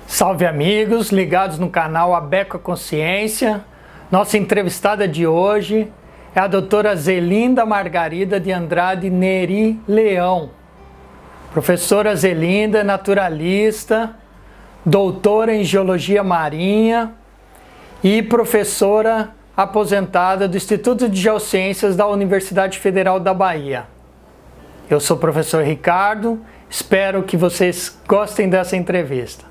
Salve amigos, ligados no canal Abeco a Consciência. Nossa entrevistada de hoje é a doutora Zelinda Margarida de Andrade Neri Leão. Professora Zelinda, naturalista, doutora em Geologia Marinha e professora aposentada do Instituto de Geociências da Universidade Federal da Bahia. Eu sou o professor Ricardo, espero que vocês gostem dessa entrevista.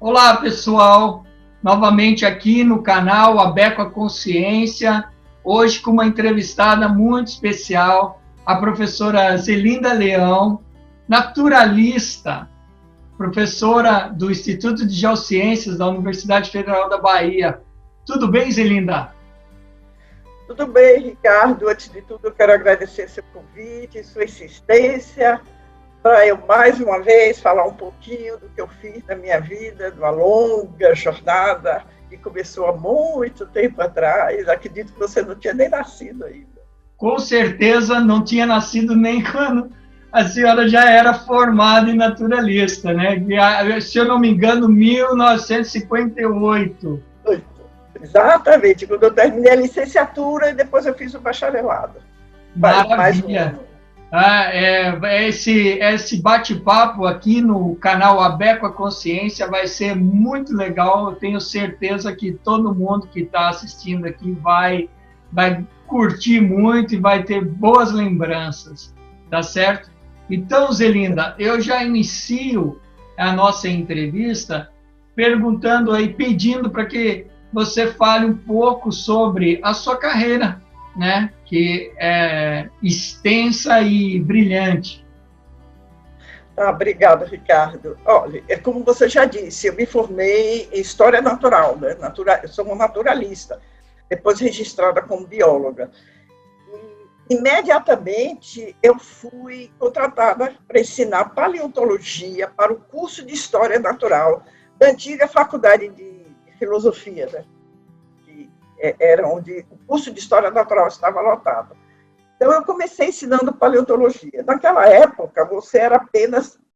Olá pessoal, novamente aqui no canal Abeco a Consciência, hoje com uma entrevistada muito especial, a professora Zelinda Leão, naturalista, professora do Instituto de Geociências da Universidade Federal da Bahia. Tudo bem, Zelinda? Tudo bem, Ricardo. Antes de tudo, eu quero agradecer seu convite, sua insistência, para eu, mais uma vez, falar um pouquinho do que eu fiz na minha vida, de uma longa jornada que começou há muito tempo atrás. Acredito que você não tinha nem nascido ainda. Com certeza não tinha nascido nem quando a senhora já era formada em naturalista, né? Se eu não me engano, 1958. Exatamente, quando eu terminei a licenciatura e depois eu fiz o bacharelado. Maravilha! Esse bate-papo aqui no canal Abeco a Consciência vai ser muito legal. Eu tenho certeza que todo mundo que está assistindo aqui vai curtir muito e vai ter boas lembranças, tá certo? Então, Zelinda, eu já inicio a nossa entrevista perguntando aí, pedindo para que você fale um pouco sobre a sua carreira, né, que é extensa e brilhante. Obrigada, Ricardo. Olha, como você já disse, eu me formei em História Natural, né? Eu sou uma naturalista, depois registrada como bióloga. E, imediatamente, eu fui contratada para ensinar paleontologia para o curso de História Natural da antiga Faculdade de Filosofia, né? Era onde o curso de História Natural estava lotado. Então, eu comecei ensinando paleontologia. Naquela época, você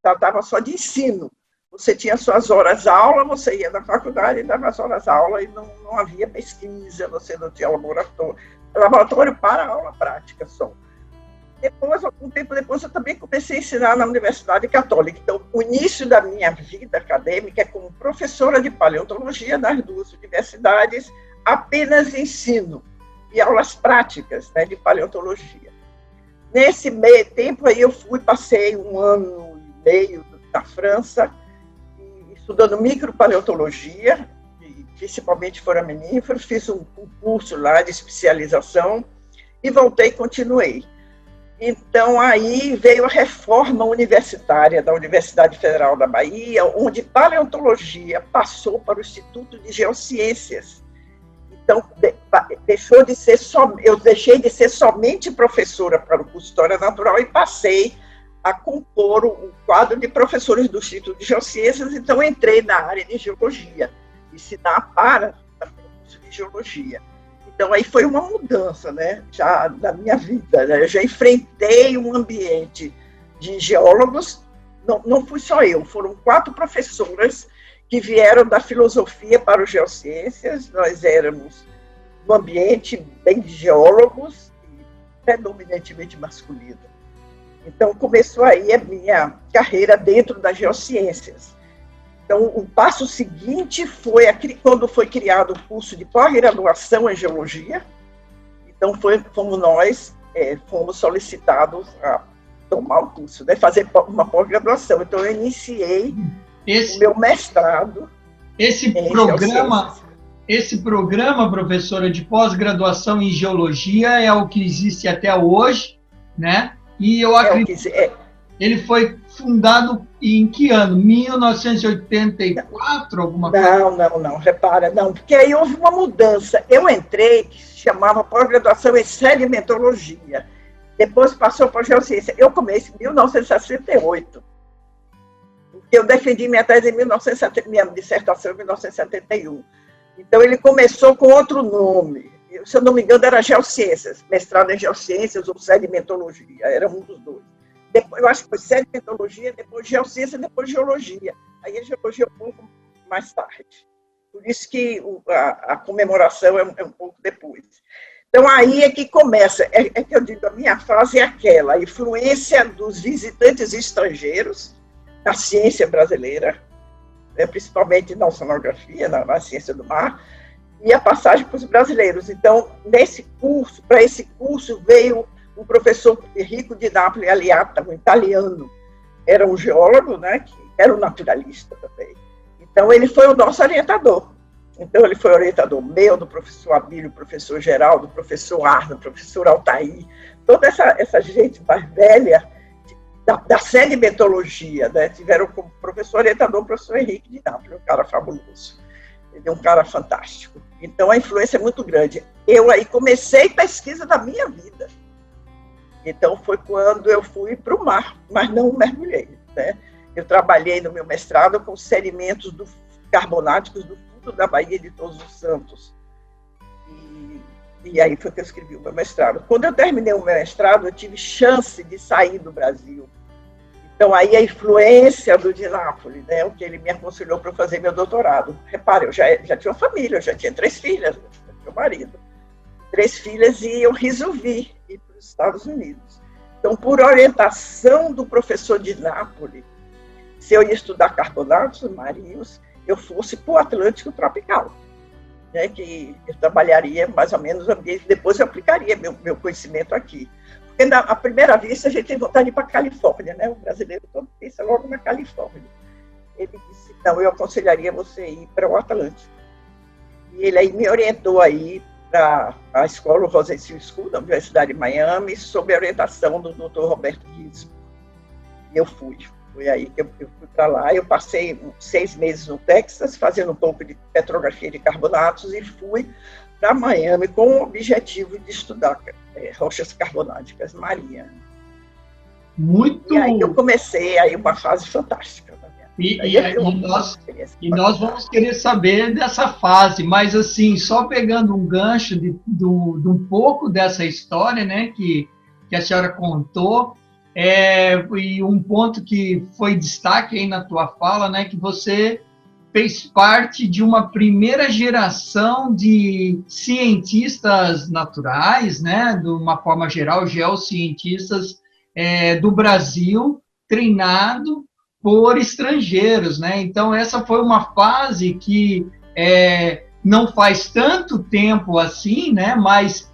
tratava só de ensino. Você tinha suas horas-aula, você ia na faculdade e dava as horas-aula e não havia pesquisa, você não tinha laboratório para aula prática só. Depois, algum tempo depois, eu também comecei a ensinar na Universidade Católica. Então, o início da minha vida acadêmica é como professora de paleontologia nas duas universidades, apenas ensino e aulas práticas, né, de paleontologia. Nesse meio tempo, aí passei 1 ano e meio na França, estudando micropaleontologia, principalmente foraminíferos, fiz um curso lá de especialização e voltei e continuei. Então, aí veio a reforma universitária da Universidade Federal da Bahia, onde paleontologia passou para o Instituto de Geociências. Então, eu deixei de ser somente professora para o curso de História Natural e passei a compor o quadro de professores do Instituto de Geociências, então entrei na área de Geologia, ensinar para o curso de Geologia. Então, aí foi uma mudança, né, já da minha vida, né? Eu já enfrentei um ambiente de geólogos, não fui só eu, foram 4 professoras que vieram da filosofia para os geociências. Nós éramos um ambiente bem de geólogos e predominantemente masculino. Então, começou aí a minha carreira dentro das geociências. Então, o passo seguinte foi quando foi criado o curso de pós-graduação em geologia. Então, fomos solicitados a tomar o curso, né, fazer uma pós-graduação. Então, eu iniciei o meu mestrado. Esse programa, professora, de pós-graduação em geologia é o que existe até hoje, né? E eu acredito ele foi fundado em que ano? 1984, alguma coisa? Não, repara, não, porque aí houve uma mudança. Eu entrei, que se chamava pós-graduação em sedimentologia, depois passou para geociência. Eu comecei em 1968. Eu defendi minha tese minha dissertação em 1971. Então, ele começou com outro nome. se eu não me engano, era geociências, mestrado em geociências ou sedimentologia, era um dos dois. Depois, eu acho que foi sedimentologia, depois geociência, depois geologia. Aí a geologia um pouco mais tarde. Por isso que a comemoração é um pouco depois. Então, aí é que começa, é que eu digo, a minha fase é aquela, a influência dos visitantes estrangeiros na ciência brasileira, principalmente na oceanografia, na ciência do mar, e a passagem para os brasileiros. Então, para esse curso veio o professor Enrico Di Napoli Aliata, um italiano, era um geólogo, né, que era um naturalista também. Então, ele foi o nosso orientador. Então, ele foi orientador meu, do professor Abílio, professor Geraldo, professor Arno, professor Altair, toda essa gente mais velha da sedimentologia, né? Tiveram como professor orientador o professor Henrique Di Napoli, um cara fabuloso, ele é um cara fantástico. Então, a influência é muito grande. Eu aí comecei pesquisa da minha vida. Então, foi quando eu fui para o mar, mas não mergulhei, né? Eu trabalhei no meu mestrado com sedimentos carbonáticos do da Baía de Todos os Santos. E aí foi que eu escrevi o meu mestrado. Quando eu terminei o meu mestrado, eu tive chance de sair do Brasil. Então, aí a influência do Di Napoli, né, o que ele me aconselhou para fazer meu doutorado. Repare, eu já tinha uma família, eu já tinha 3 filhas, meu marido. 3 filhas, e eu resolvi ir para os Estados Unidos. Então, por orientação do professor Di Napoli, se eu ia estudar carbonatos marinhos, eu fosse para o Atlântico tropical, né, que eu trabalharia mais ou menos no ambiente, depois eu aplicaria meu conhecimento aqui. Porque, à primeira vista, a gente tem vontade de ir para a Califórnia, né? O brasileiro todo pensa logo na Califórnia. Ele disse, não, eu aconselharia você ir para o Atlântico. E ele aí me orientou aí para a escola Rosenstiel School, da Universidade de Miami, sob a orientação do Dr. Roberto Rizzo. E eu fui. Foi aí que eu fui para lá. Eu passei 6 meses no Texas, fazendo um pouco de petrografia de carbonatos, e fui para Miami com o objetivo de estudar rochas carbonáticas marinhas. Muito. E aí eu comecei aí uma fase fantástica. E nós vamos querer saber dessa fase, mas assim, só pegando um gancho de um pouco dessa história, né, que a senhora contou, e um ponto que foi destaque aí na tua fala, né, que você fez parte de uma primeira geração de cientistas naturais, né, de uma forma geral, geocientistas do Brasil, treinado por estrangeiros, né? Então, essa foi uma fase que não faz tanto tempo assim, né? Mas,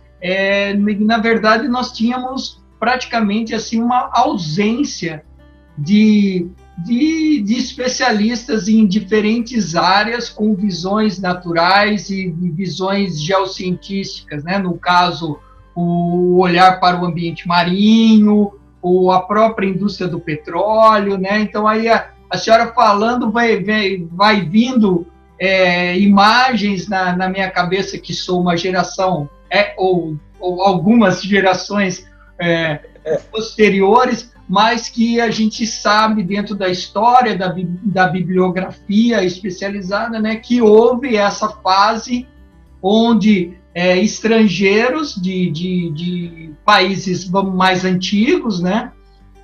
na verdade, nós tínhamos praticamente assim uma ausência de especialistas em diferentes áreas com visões naturais e visões geocientíficas, né? No caso, o olhar para o ambiente marinho, ou a própria indústria do petróleo, né? Então, aí a senhora falando vai vindo imagens na minha cabeça, que sou uma geração, ou algumas gerações posteriores, mas que a gente sabe dentro da história, da bibliografia especializada, né, que houve essa fase onde estrangeiros de países mais antigos, né,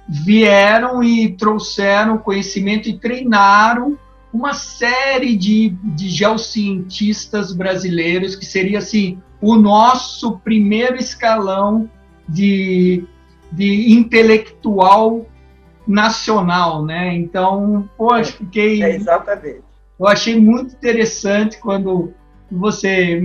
vieram e trouxeram conhecimento e treinaram uma série de geocientistas brasileiros, que seria assim o nosso primeiro escalão de intelectual nacional, né? Então, poxa, fiquei... exatamente. Eu achei muito interessante quando você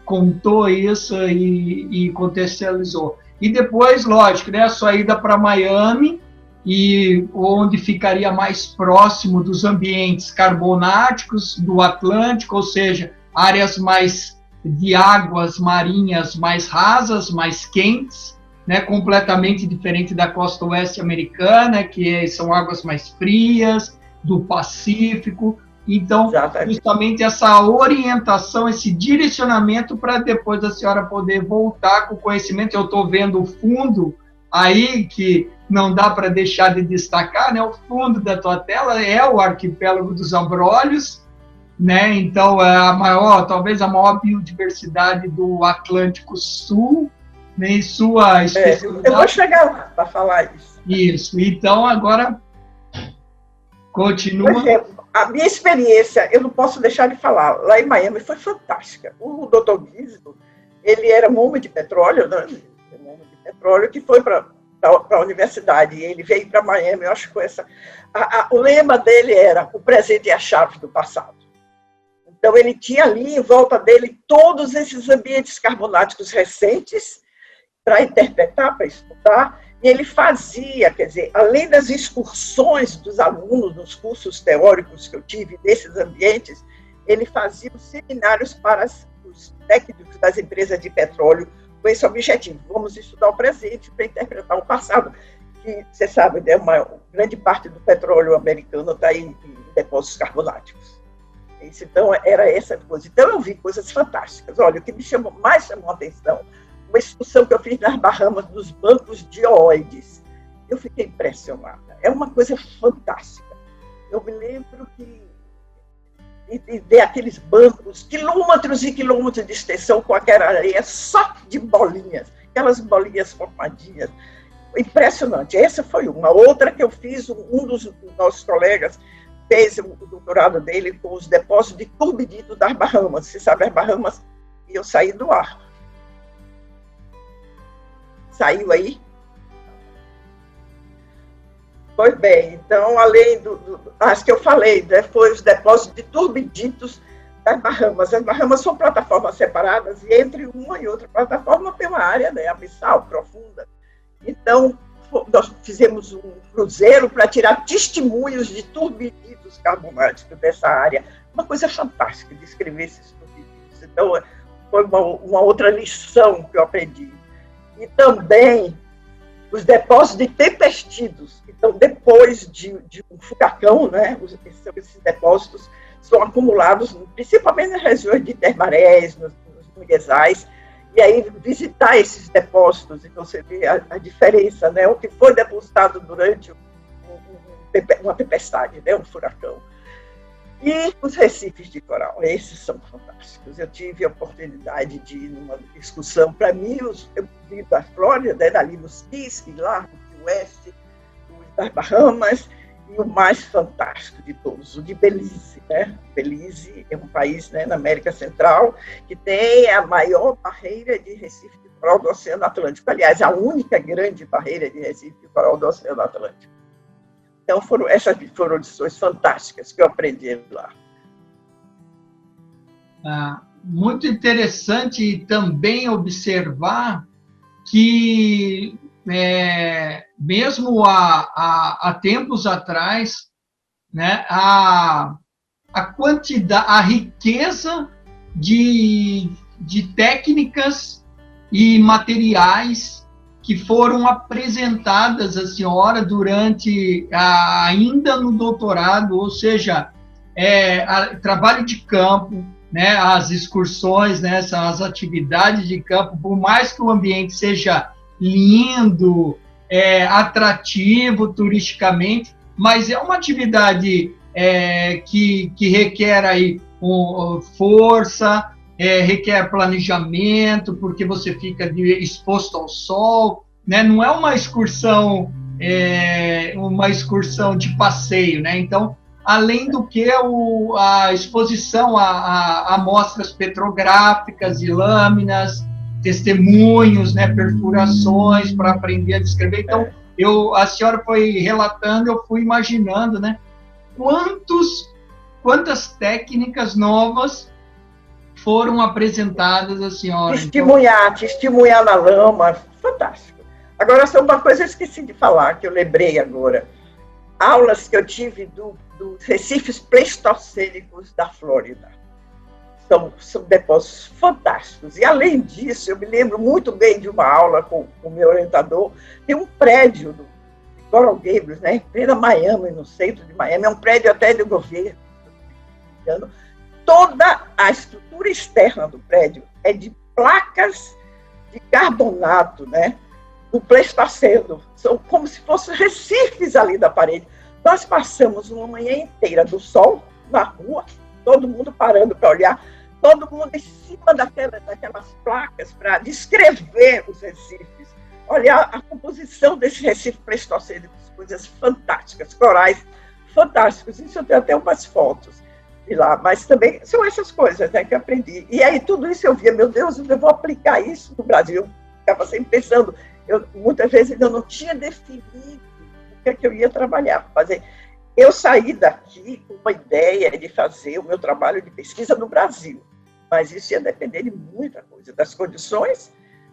contou isso e contextualizou. E depois, lógico, né, a sua ida para Miami, e onde ficaria mais próximo dos ambientes carbonáticos do Atlântico, ou seja, áreas mais de águas marinhas mais rasas, mais quentes, né, completamente diferente da costa oeste americana, que são águas mais frias, do Pacífico. Então, exatamente, justamente essa orientação, esse direcionamento para depois a senhora poder voltar com o conhecimento. Eu estou vendo o fundo aí, que não dá para deixar de destacar, né? O fundo da tua tela é o arquipélago dos Abrolhos, né? Então, é a maior, talvez a maior biodiversidade do Atlântico Sul, né? Em sua especialidade. Eu vou chegar lá para falar isso. Isso. Então, agora, continua. Por exemplo, a minha experiência, eu não posso deixar de falar, lá em Miami foi fantástica. O Dr. Guizzo, ele era um homem de petróleo, né? Um homem de petróleo que foi para a universidade, e ele veio para Miami, eu acho que foi essa... O lema dele era: o presente é a chave do passado. Então, ele tinha ali em volta dele todos esses ambientes carbonáticos recentes para interpretar, para estudar, e ele fazia, quer dizer, além das excursões dos alunos nos cursos teóricos que eu tive desses ambientes, ele fazia os seminários para os técnicos das empresas de petróleo com esse objetivo: vamos estudar o presente para interpretar o passado, que, você sabe, né, uma grande parte do petróleo americano está em depósitos carbonáticos. Então, era essa coisa. Então, eu vi coisas fantásticas. Olha, o que mais chamou a atenção, uma excursão que eu fiz nas Bahamas, dos bancos dioides. Eu fiquei impressionada. É uma coisa fantástica. Eu me lembro de ver aqueles bancos, quilômetros e quilômetros de extensão, com aquela areia só de bolinhas, aquelas bolinhas formadinhas. Impressionante. Essa foi uma. Outra que eu fiz, um dos nossos colegas fez o doutorado dele com os depósitos de turbidito das Bahamas. Você sabe, as Bahamas iam sair do ar. Saiu aí? Pois bem, então, além as que eu falei, né, foi os depósitos de turbiditos das Bahamas. As Bahamas são plataformas separadas, e entre uma e outra plataforma tem uma área, né, abissal, profunda. Então, nós fizemos um cruzeiro para tirar testemunhos de turbiditos carbonáticos dessa área. Uma coisa fantástica descrever esses turbiditos. Então, foi uma outra lição que eu aprendi. E também os depósitos de tempestidos. Então, depois de um furacão, né, esses depósitos são acumulados principalmente nas regiões de Termarés, nos manguezais. E aí, visitar esses depósitos, então você vê a diferença, né? O que foi depositado durante uma tempestade, né? Um furacão. E os recifes de coral, esses são fantásticos. Eu tive a oportunidade de ir numa excursão. Para mim, eu vim da Flórida, né? Ali nos Keys, lá no Key West, das Bahamas, e o mais fantástico de todos, o de Belize, né? Belize é um país, né, na América Central, que tem a maior barreira de recife de coral do Oceano Atlântico. Aliás, a única grande barreira de recife de coral do Oceano Atlântico. Então, essas foram lições fantásticas que eu aprendi lá. Muito interessante também observar que mesmo há tempos atrás, né, a quantidade, a riqueza de técnicas e materiais que foram apresentadas à senhora durante ainda no doutorado, ou seja, trabalho de campo, né, as excursões, né, as atividades de campo, por mais que o ambiente seja lindo, atrativo turisticamente, mas é uma atividade que requer aí força, requer planejamento, porque você fica exposto ao sol, né? Não é uma excursão de passeio, né? Então, além do que a exposição a amostras petrográficas e lâminas, testemunhos, né, perfurações para aprender a descrever. Então, a senhora foi relatando, eu fui imaginando, né, quantas técnicas novas foram apresentadas à senhora. Testemunhar na lama, fantástico. Agora, só uma coisa eu esqueci de falar, que eu lembrei agora. Aulas que eu tive dos recifes pleistocênicos da Flórida. São depósitos fantásticos. E, além disso, eu me lembro muito bem de uma aula com o meu orientador. Tem um prédio do Coral Gables, né, em plena Miami, no centro de Miami. É um prédio até do governo. Toda a estrutura externa do prédio é de placas de carbonato, né, do Pleistoceno. São como se fossem recifes ali da parede. Nós passamos uma manhã inteira do sol na rua, todo mundo parando para olhar, todo mundo em cima daquelas placas para descrever os recifes. Olhar a composição desse Recife Pleistoceno, coisas fantásticas, corais fantásticos. Isso eu tenho até umas fotos de lá, mas também são essas coisas, né, que eu aprendi. E aí tudo isso eu via, meu Deus, eu vou aplicar isso no Brasil. Eu ficava sempre pensando, muitas vezes eu não tinha definido o que é que eu ia trabalhar, fazer. Eu saí daqui com uma ideia de fazer o meu trabalho de pesquisa no Brasil, mas isso ia depender de muita coisa, das condições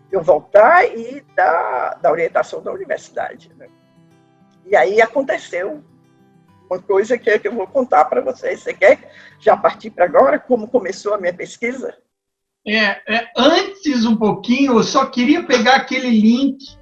de eu voltar e da orientação da universidade, né? E aí aconteceu uma coisa que eu vou contar para vocês. Você quer já partir para agora, como começou a minha pesquisa? Antes um pouquinho, eu só queria pegar aquele link,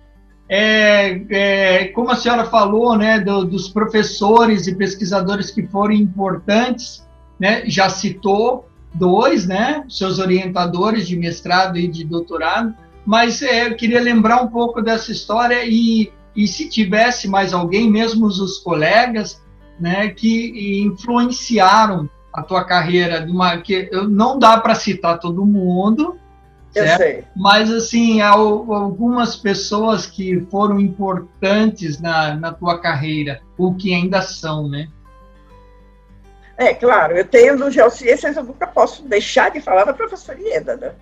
como a senhora falou, né, dos professores e pesquisadores que foram importantes, né, já citou 2, né, seus orientadores de mestrado e de doutorado, mas eu queria lembrar um pouco dessa história e se tivesse mais alguém, mesmo os colegas, né, que influenciaram a tua carreira, que não dá para citar todo mundo, certo? Eu sei. Mas assim, algumas pessoas que foram importantes na tua carreira, ou que ainda são, né? Claro, eu tenho no Geociências, eu nunca posso deixar de falar da professora Ieda, né?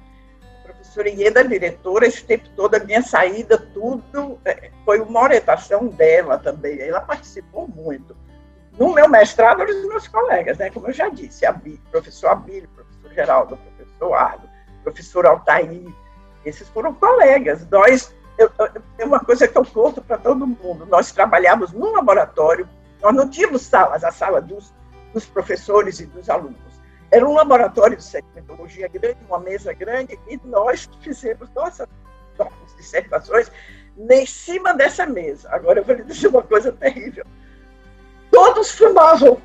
A professora Ieda, diretora, esse tempo todo, a minha saída, tudo, foi uma orientação dela também, ela participou muito. No meu mestrado, eram os meus colegas, né? Como eu já disse, professor Abílio, professor Geraldo, professor Ardo, professor Altair, esses foram colegas. É uma coisa que eu conto para todo mundo, nós trabalhávamos num laboratório, nós não tínhamos salas, a sala dos professores e dos alunos. Era um laboratório de sedimentologia grande, uma mesa grande, e nós fizemos nossas dissertações em cima dessa mesa. Agora eu vou lhe dizer uma coisa terrível. Todos fumavam.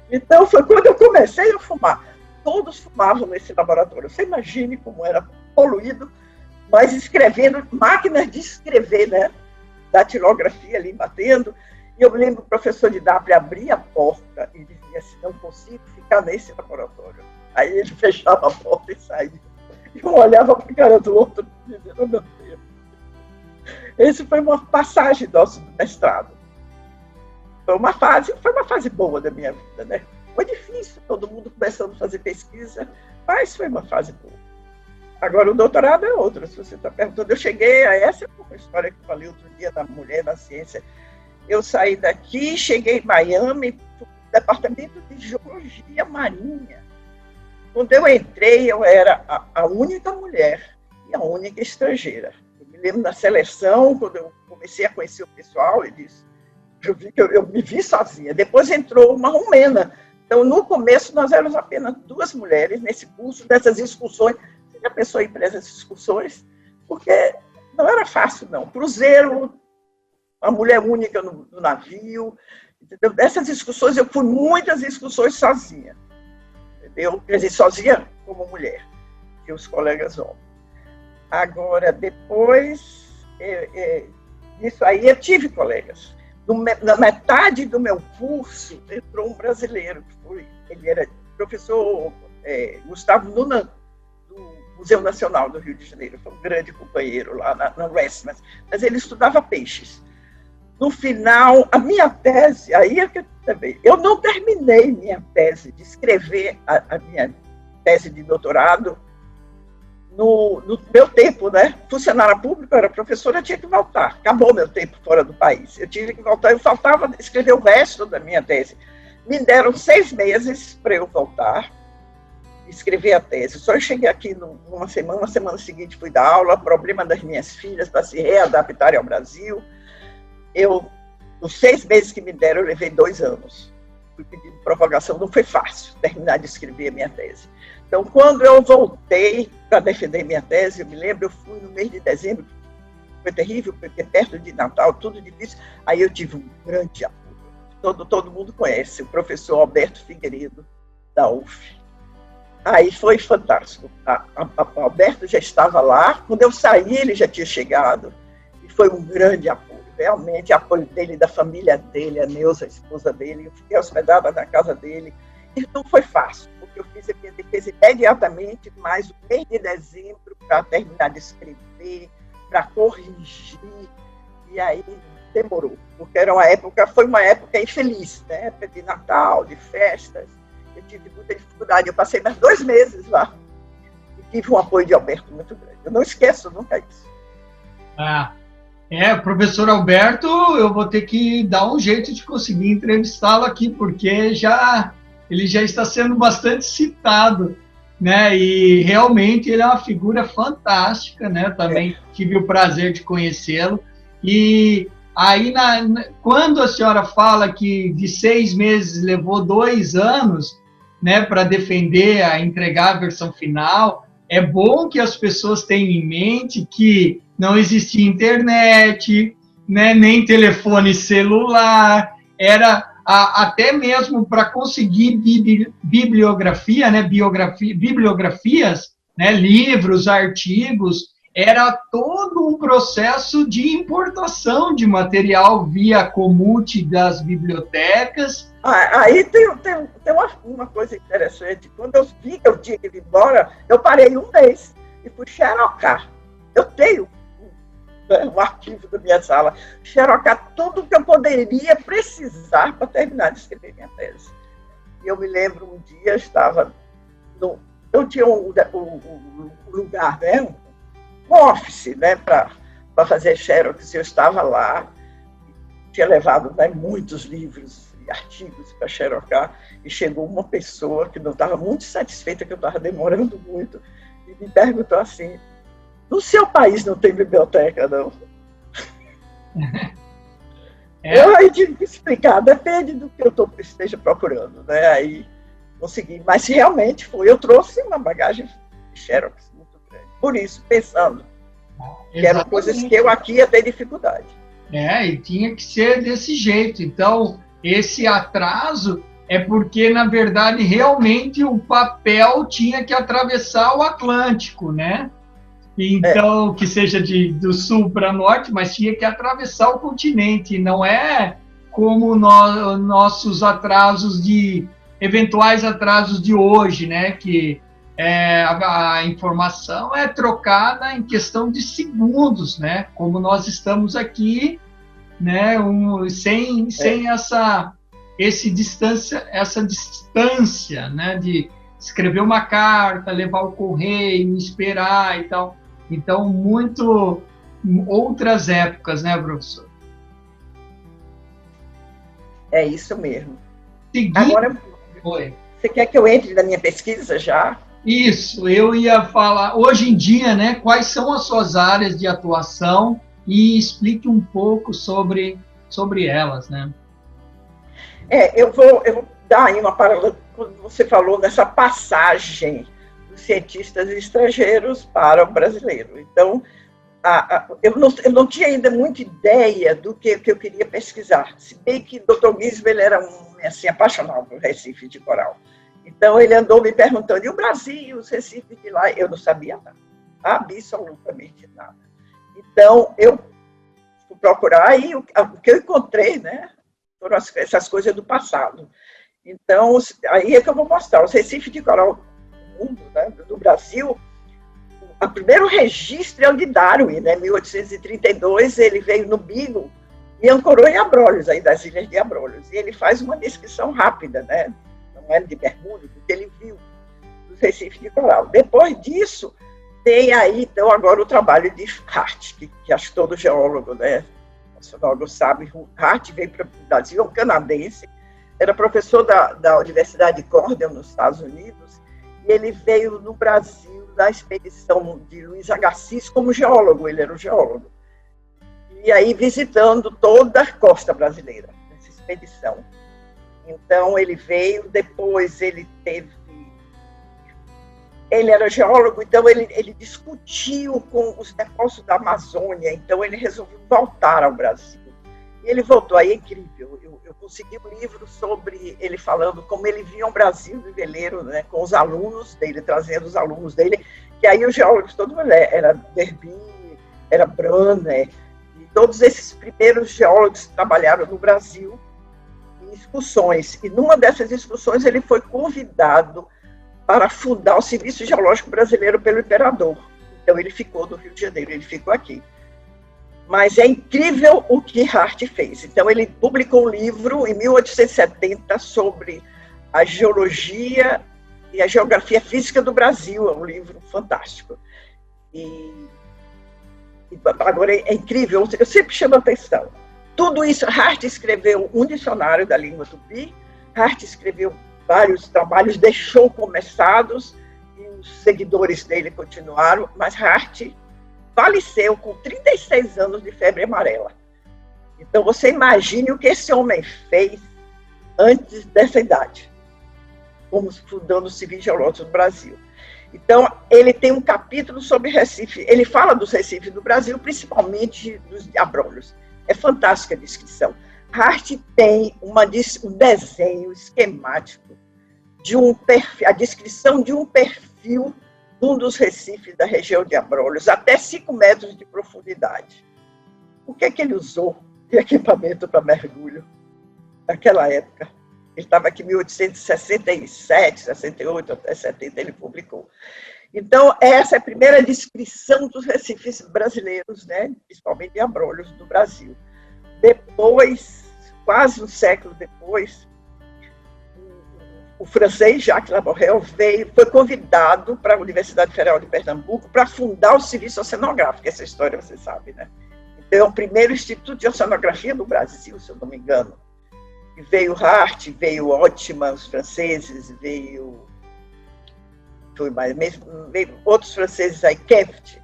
Então, foi quando eu comecei a fumar. Todos fumavam nesse laboratório. Você imagine como era poluído, mas escrevendo, máquinas de escrever, né? Datilografia ali batendo. E eu me lembro que o professor de W abria a porta e dizia assim, não consigo ficar nesse laboratório. Aí ele fechava a porta e saía. E um olhava para a cara do outro, dizendo, oh, meu Deus. Essa foi uma passagem nossa do mestrado. Foi uma fase boa da minha vida, né? Foi difícil, todo mundo começando a fazer pesquisa, mas foi uma fase boa. Agora, o doutorado é outra, se você está perguntando. Eu cheguei a essa história que eu falei outro dia da mulher na ciência. Eu saí daqui, cheguei em Miami, no departamento de geologia marinha. Quando eu entrei, eu era a única mulher e a única estrangeira. Eu me lembro da seleção, quando eu comecei a conhecer o pessoal, eu me vi sozinha. Depois entrou uma romena. Então, no começo, nós éramos apenas 2 mulheres nesse curso, dessas excursões. Você já pensou em ir para essas excursões? Porque não era fácil, não. Cruzeiro, a mulher única no navio. Entendeu? Dessas excursões, eu fui muitas excursões sozinha. Entendeu? Quer dizer, sozinha como mulher, que os colegas homens. Agora, depois disso aí, eu tive colegas. Na metade do meu curso, entrou um brasileiro, ele era professor Gustavo Nunan, do Museu Nacional do Rio de Janeiro, foi um grande companheiro lá na Westman, mas ele estudava peixes. No final, a minha tese, aí é que eu não terminei minha tese, de escrever a minha tese de doutorado, no meu tempo, né? Funcionária pública, era professora, eu tinha que voltar. Acabou meu tempo fora do país. Eu tive que voltar, eu faltava escrever o resto da minha tese. Me deram 6 meses para eu voltar, escrever a tese. Só eu cheguei aqui numa semana seguinte fui dar aula, problema das minhas filhas para se readaptarem ao Brasil. Os 6 meses que me deram, eu levei 2 anos. Fui pedindo prorrogação, não foi fácil terminar de escrever a minha tese. Então, quando eu voltei para defender minha tese, eu me lembro, eu fui no mês de dezembro, foi terrível, porque perto de Natal, tudo difícil, aí eu tive um grande apoio. Todo mundo conhece, o professor Alberto Figueiredo, da UF. Aí foi fantástico. O Alberto já estava lá, quando eu saí, ele já tinha chegado, e foi um grande apoio. Realmente, apoio dele, da família dele, a Neuza, a esposa dele. Eu fiquei hospedada na casa dele. não foi fácil, porque eu fiz a minha defesa imediatamente, mas o mês de dezembro, para terminar de escrever, para corrigir, e aí demorou, porque foi uma época infeliz, né? Época de Natal, de festas, eu tive muita dificuldade, eu passei mais 2 meses lá, e tive um apoio de Alberto muito grande, eu não esqueço nunca isso. Professor Alberto, eu vou ter que dar um jeito de conseguir entrevistá-lo aqui, porque ele já está sendo bastante citado, né? E realmente ele é uma figura fantástica, né? Também tive o prazer de conhecê-lo. E aí, quando a senhora fala que de 6 meses levou 2 anos, né, para defender, entregar a versão final, é bom que as pessoas tenham em mente que não existia internet, né, nem telefone celular, era até mesmo para conseguir bibliografia, né, bibliografias, né, livros, artigos, era todo um processo de importação de material via comute das bibliotecas. Aí tem uma coisa interessante. Quando eu vi que eu tinha que ir embora, eu parei 1 mês e fui xerocar. Eu tenho um arquivo da minha sala, xerocar tudo que eu poderia precisar para terminar de escrever minha tese. E eu me lembro, um dia eu tinha um lugar, né, um office, né, para fazer xerox, eu estava lá, tinha levado, né, muitos livros e artigos para xerocar, e chegou uma pessoa que não estava muito satisfeita, que eu estava demorando muito, e me perguntou assim: no seu país não tem biblioteca, não? Eu aí tive que explicar, depende do que eu esteja procurando, né? Aí consegui, mas realmente eu trouxe uma bagagem de xerox muito grande. Por isso, pensando que eram coisas que eu aqui ia ter dificuldade. E tinha que ser desse jeito. Então, esse atraso é porque, na verdade, realmente o papel tinha que atravessar o Atlântico, né? Então, que seja do sul para norte, mas tinha que atravessar o continente. Não é como nossos eventuais atrasos de hoje, né? Que a informação é trocada em questão de segundos, né? Como nós estamos aqui, né? Sem essa distância, né? De escrever uma carta, levar o correio, esperar e tal. Então, outras épocas, né, professor? É isso mesmo. Agora, você quer que eu entre na minha pesquisa já? Isso, eu ia falar, hoje em dia, né, quais são as suas áreas de atuação e explique um pouco sobre elas, né? Eu vou dar aí uma palavra, quando você falou nessa passagem dos cientistas estrangeiros para o brasileiro. Então, eu não tinha ainda muita ideia do que eu queria pesquisar, se bem que o Dr. Guismo, ele era assim, apaixonado por Recife de Coral. Então, ele andou me perguntando, e o Brasil, os Recifes de lá? Eu não sabia nada, absolutamente nada. Então, eu fui procurar e o que eu encontrei, né, foram essas coisas do passado. Então, aí é que eu vou mostrar. Os Recifes de Coral do mundo, né, do Brasil, o primeiro registro é o de Darwin, né, 1832, ele veio no Beagle e ancorou em Abrolhos, aí das Ilhas de Abrolhos. E ele faz uma descrição rápida, né, não é de mergulho, porque ele viu os Recifes de Coral. Depois disso, tem aí, então, agora o trabalho de Hart, que acho que todo geólogo, né, nacionólogo sabe. Hart veio para o Brasil, é um canadense, era professor da Universidade de Cornell, nos Estados Unidos, e ele veio no Brasil da expedição de Luiz Agassiz como geólogo, ele era um geólogo. E aí visitando toda a costa brasileira, nessa expedição. Então ele veio, depois ele era geólogo, então ele discutiu com os depósitos da Amazônia, então ele resolveu voltar ao Brasil. E ele voltou, aí é incrível, eu consegui um livro sobre ele falando como ele via o Brasil de veleiro, né, com os alunos dele, trazendo os alunos dele, que aí os geólogos, todo mundo era Derby, era Brunner, e todos esses primeiros geólogos que trabalharam no Brasil, excursões, e numa dessas excursões ele foi convidado para fundar o Serviço Geológico Brasileiro pelo imperador. Então ele ficou do Rio de Janeiro, ele ficou aqui. Mas é incrível o que Hart fez. Então ele publicou um livro em 1870 sobre a geologia e a geografia física do Brasil, é um livro fantástico. E agora é incrível, eu sempre chamo a atenção. Tudo isso, Hart escreveu um dicionário da língua tupi, Hart escreveu vários trabalhos, deixou começados, e os seguidores dele continuaram, mas Hart faleceu com 36 anos de febre amarela. Então, você imagine o que esse homem fez antes dessa idade, como fundando o Serviço Geológico do Brasil. Então, ele tem um capítulo sobre Recife, ele fala dos recifes do Brasil, principalmente dos abrolhos. É fantástica a descrição. Hart tem um desenho esquemático de a descrição de um perfil de um dos recifes da região de Abrolhos, até 5 metros de profundidade. O que é que ele usou de equipamento para mergulho naquela época? Ele estava aqui em 1867, 68, até 70, ele publicou. Então, essa é a primeira descrição dos recifes brasileiros, né, principalmente de Abrolhos, do Brasil. Depois, quase um século depois, o francês Jacques Laborel foi convidado para a Universidade Federal de Pernambuco para fundar o Serviço Oceanográfico. Essa história você sabe, né? Então, é o primeiro instituto de oceanografia do Brasil, se eu não me engano. E veio Hart, veio Ottman, os franceses, veio outros franceses aí, Kempf,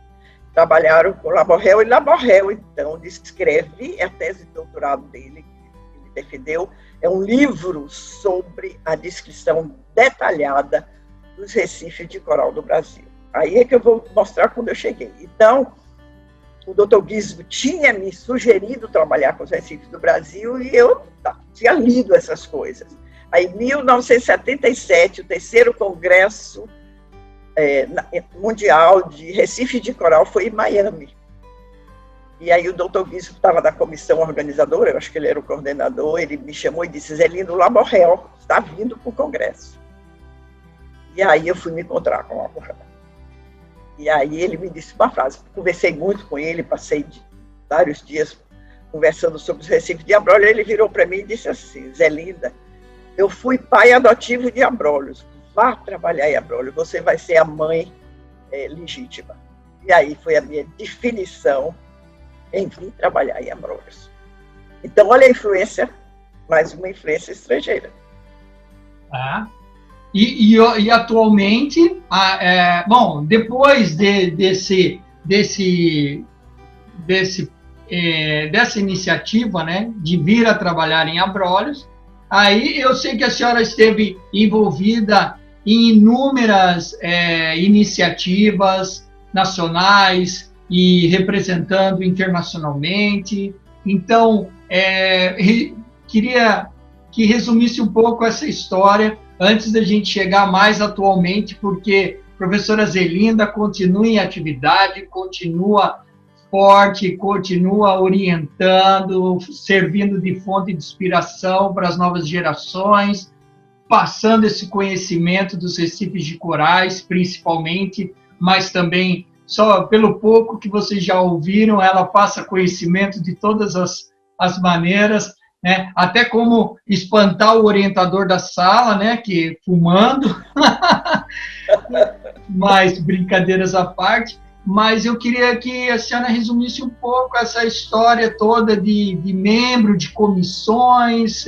trabalharam com Laborel, e Laborel, então, descreve a tese de doutorado dele, que ele defendeu, é um livro sobre a descrição detalhada dos recifes de coral do Brasil. Aí é que eu vou mostrar quando eu cheguei. Então, o Dr. Guizzo tinha me sugerido trabalhar com os recifes do Brasil e eu tinha lido essas coisas. Aí, em 1977, o 3º Congresso Mundial de Recife de Coral foi em Miami. E aí o Dr. Guizzo estava da comissão organizadora, eu acho que ele era o coordenador, ele me chamou e disse: Zelino, Laborel está vindo para o Congresso. E aí eu fui me encontrar com o Laborel. E aí ele me disse uma frase, conversei muito com ele, passei vários dias conversando sobre os recifes de Abrolhos, ele virou para mim e disse assim: Zelinda, eu fui pai adotivo de Abrolhos, vá trabalhar em Abrolhos, você vai ser a mãe legítima. E aí foi a minha definição em vir trabalhar em Abrolhos. Então, olha a influência, mais uma influência estrangeira. E atualmente, bom, depois dessa iniciativa, né, de vir a trabalhar em Abrolhos, aí eu sei que a senhora esteve envolvida em inúmeras iniciativas nacionais e representando internacionalmente. Então, queria que resumisse um pouco essa história antes da gente chegar mais atualmente, porque a professora Zelinda continua em atividade, continua forte, continua orientando, servindo de fonte de inspiração para as novas gerações, passando esse conhecimento dos recifes de corais, principalmente, mas também, só pelo pouco que vocês já ouviram, ela passa conhecimento de todas as maneiras, né? Até como espantar o orientador da sala, né? Que fumando, mas brincadeiras à parte. Mas eu queria que a senhora resumisse um pouco essa história toda de membro de comissões,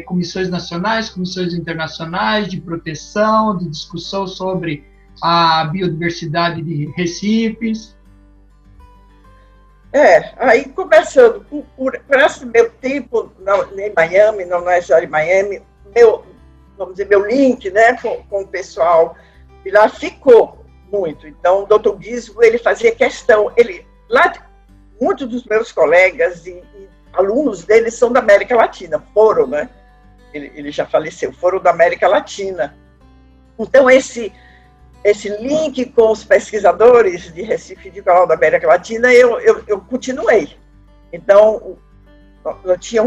comissões nacionais, comissões internacionais, de proteção, de discussão sobre a biodiversidade de recifes. Aí começando por esse meu tempo em Miami, na Universidade de Miami, meu link, né, com o pessoal de lá ficou muito. Então, o Dr. Guizzo, ele fazia questão, muitos dos meus colegas e alunos dele são da América Latina, foram, né? Ele já faleceu, foram da América Latina. Então, esse link com os pesquisadores de Recife de Coral da América Latina, eu continuei. Então, eu tinha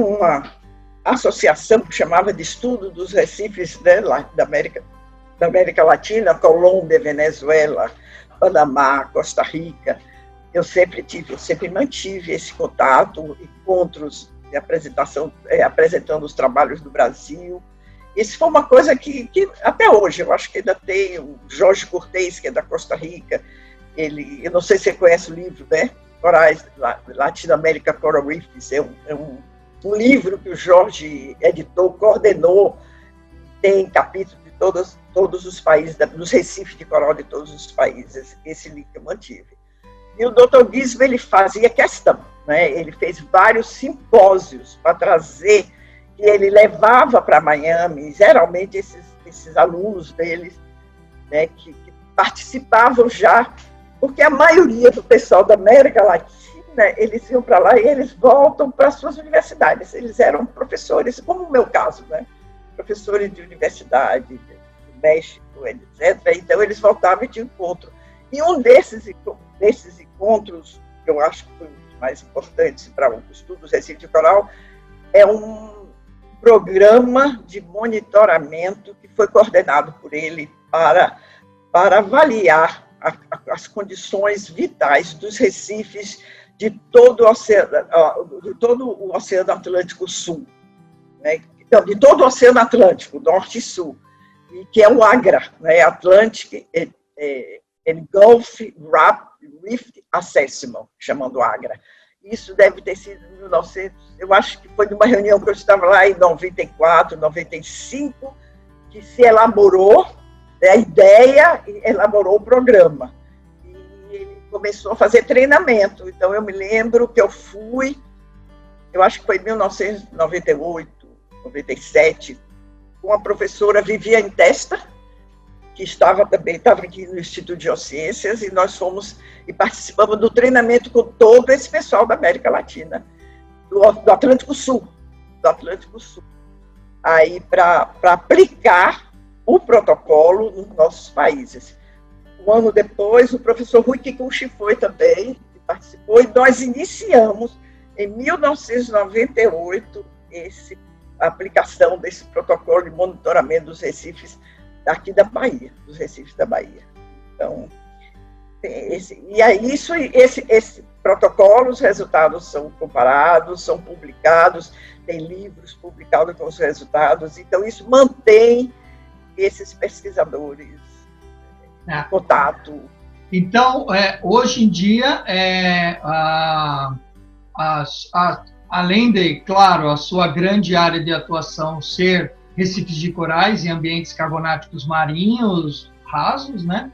associação que chamava de Estudo dos Recifes, né, da América Latina, Colômbia, Venezuela, Panamá, Costa Rica. Eu sempre mantive esse contato, encontros de apresentação, apresentando os trabalhos do Brasil. Isso foi uma coisa que até hoje, eu acho que ainda tem o Jorge Cortez, que é da Costa Rica. Eu não sei se você conhece o livro, né? Corais, Latinoamérica Coral Reefs, é um livro que o Jorge editou, coordenou, tem capítulo de todos os países, dos recifes de coral de todos os países. Esse livro eu mantive. E o Dr. Guismo, ele fazia questão, né? Ele fez vários simpósios para trazer, que ele levava para Miami, geralmente esses alunos deles, né, que participavam já, porque a maioria do pessoal da América Latina, eles iam para lá e eles voltam para as suas universidades. Eles eram professores, como o meu caso, né? Professores de universidade, do México, etc. Então, eles voltavam e tinham encontro. E um desses encontros, que eu acho que foi um dos mais importantes para o estudo do Recife de Coral, é um programa de monitoramento que foi coordenado por ele para avaliar as condições vitais dos recifes de todo o Oceano Atlântico Sul, né? Não, de todo o Oceano Atlântico, Norte e Sul, e que é o AGRA, né? Atlantic Gulf Rift Assessment, chamando AGRA. Isso deve ter sido em 1900, eu acho que foi numa reunião que eu estava lá em 94, 95, que se elaborou a ideia, elaborou o programa. E ele começou a fazer treinamento. Então, eu me lembro que eu fui, eu acho que foi em 1998, 97, com a professora Viviane Testa, que estava aqui no Instituto de Geociências, e nós fomos e participamos do treinamento com todo esse pessoal da América Latina, do Atlântico Sul, aí para aplicar o protocolo nos nossos países. Um ano depois, o professor Rui Kikuchi foi também, participou, e nós iniciamos, em 1998, a aplicação desse protocolo de monitoramento dos recifes aqui da Bahia, dos recifes da Bahia. Então, esse protocolo, os resultados são comparados, são publicados, tem livros publicados com os resultados, então isso mantém esses pesquisadores em contato. Então, hoje em dia, além de, claro, a sua grande área de atuação ser recifes de corais e ambientes carbonáticos marinhos rasos, né?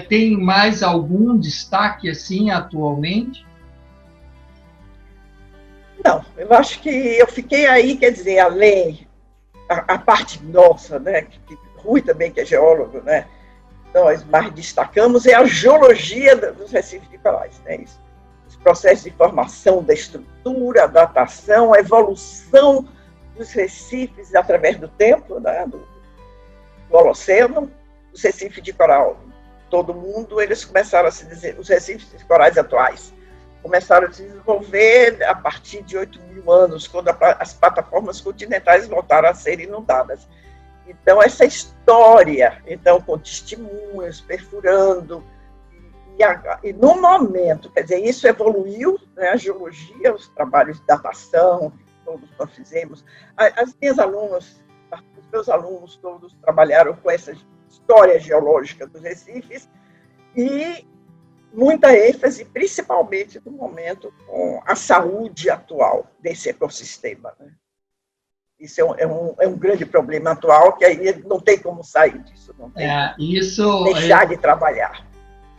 Tem mais algum destaque assim atualmente? Não, eu acho que eu fiquei aí, quer dizer, além a parte nossa, né? Que Rui também, que é geólogo, né? Nós mais destacamos a geologia dos recifes de corais, né? Os processos de formação da estrutura, a datação, a evolução dos recifes através do tempo, né, do Holoceno, os recifes de coral, todo mundo, eles começaram a se dizer, os recifes de corais atuais começaram a se desenvolver a partir de 8.000 anos, quando as plataformas continentais voltaram a ser inundadas. Então, essa história, então, com testemunhas, perfurando, e no momento, quer dizer, isso evoluiu, né, a geologia, os trabalhos de datação, todos nós fizemos. As minhas alunas, os meus alunos todos trabalharam com essa história geológica dos recifes e muita ênfase, principalmente no momento, com a saúde atual desse ecossistema, né? Isso é um grande problema atual, que aí não tem como sair disso, não tem como deixar de trabalhar.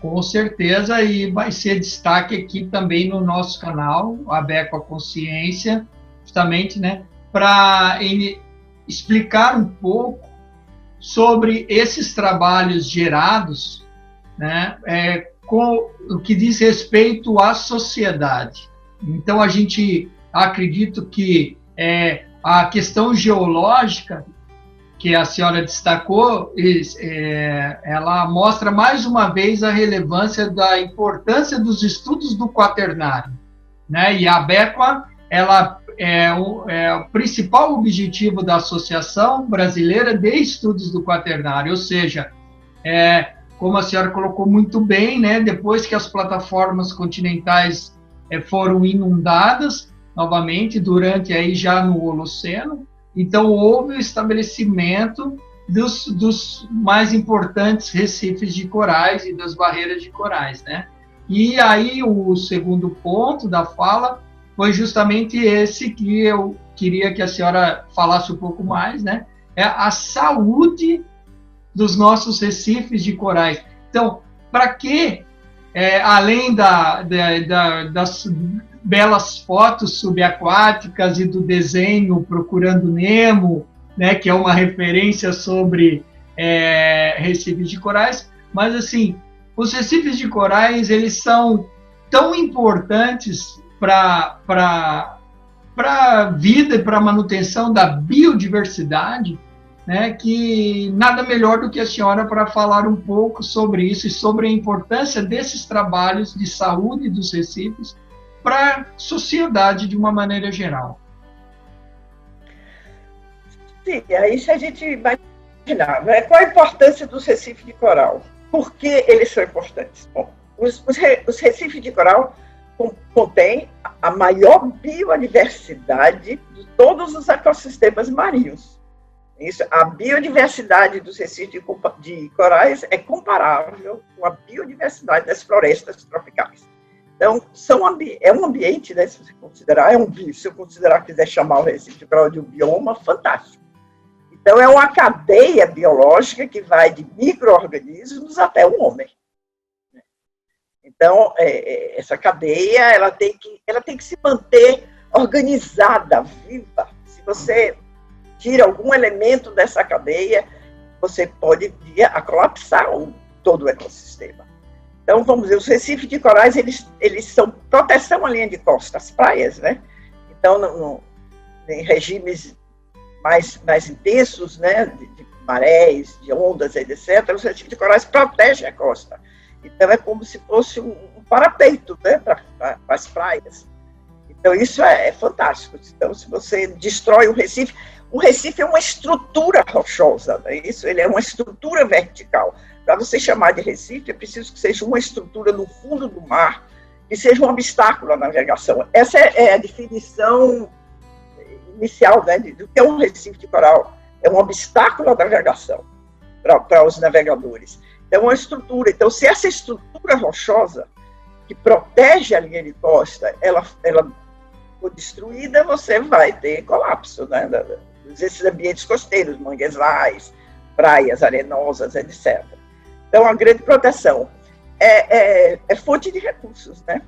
Com certeza, e vai ser destaque aqui também no nosso canal, a Beco a Consciência, justamente, né, para explicar um pouco sobre esses trabalhos gerados, né, com o que diz respeito à sociedade. Então, a gente acredita que a questão geológica, que a senhora destacou, ela mostra mais uma vez a relevância da importância dos estudos do quaternário, né? E a BECOA, ela é o principal objetivo da Associação Brasileira de Estudos do Quaternário, ou seja, como a senhora colocou muito bem, né, depois que as plataformas continentais foram inundadas novamente, durante aí já no Holoceno, então houve o estabelecimento dos mais importantes recifes de corais e das barreiras de corais, né? E aí o segundo ponto da fala foi justamente esse que eu queria que a senhora falasse um pouco mais, né? É a saúde dos nossos recifes de corais. Então, para que, além das belas fotos subaquáticas e do desenho Procurando Nemo, né, que é uma referência sobre recifes de corais, mas assim, os recifes de corais, eles são tão importantes para a vida e para a manutenção da biodiversidade, né, que nada melhor do que a senhora para falar um pouco sobre isso e sobre a importância desses trabalhos de saúde dos recifes para a sociedade de uma maneira geral. Sim, aí se a gente imaginar, né, qual a importância dos recifes de coral? Por que eles são importantes? Bom, os recifes de coral contêm a maior biodiversidade de todos os ecossistemas marinhos. Isso, a biodiversidade dos recifes de corais é comparável com a biodiversidade das florestas tropicais. Então, é um ambiente, né, se você considerar, se eu quiser chamar o recife de coral de um bioma, fantástico. Então, é uma cadeia biológica que vai de micro-organismos até o homem. Então, essa cadeia ela tem que se manter organizada, viva. Se você tira algum elemento dessa cadeia, você pode colapsar todo o ecossistema. Então, vamos dizer, os recifes de corais, eles são proteção à linha de costa, as praias, né? Então, em regimes mais intensos, né, de marés, de ondas, etc., os recifes de corais protegem a costa. Então, é como se fosse um parapeito, né, para as praias. Então, isso é fantástico. Então, se você destrói o Recife é uma estrutura rochosa, né? Isso, ele é uma estrutura vertical. Para você chamar de Recife, é preciso que seja uma estrutura no fundo do mar, que seja um obstáculo à navegação. Essa é a definição inicial, né, do que é um Recife de coral. É um obstáculo à navegação para os navegadores. É uma estrutura. Então, se essa estrutura rochosa, que protege a linha de costa, ela for destruída, você vai ter colapso, né, desses ambientes costeiros, manguezais, praias arenosas, etc. Então, a grande proteção é fonte de recursos, né?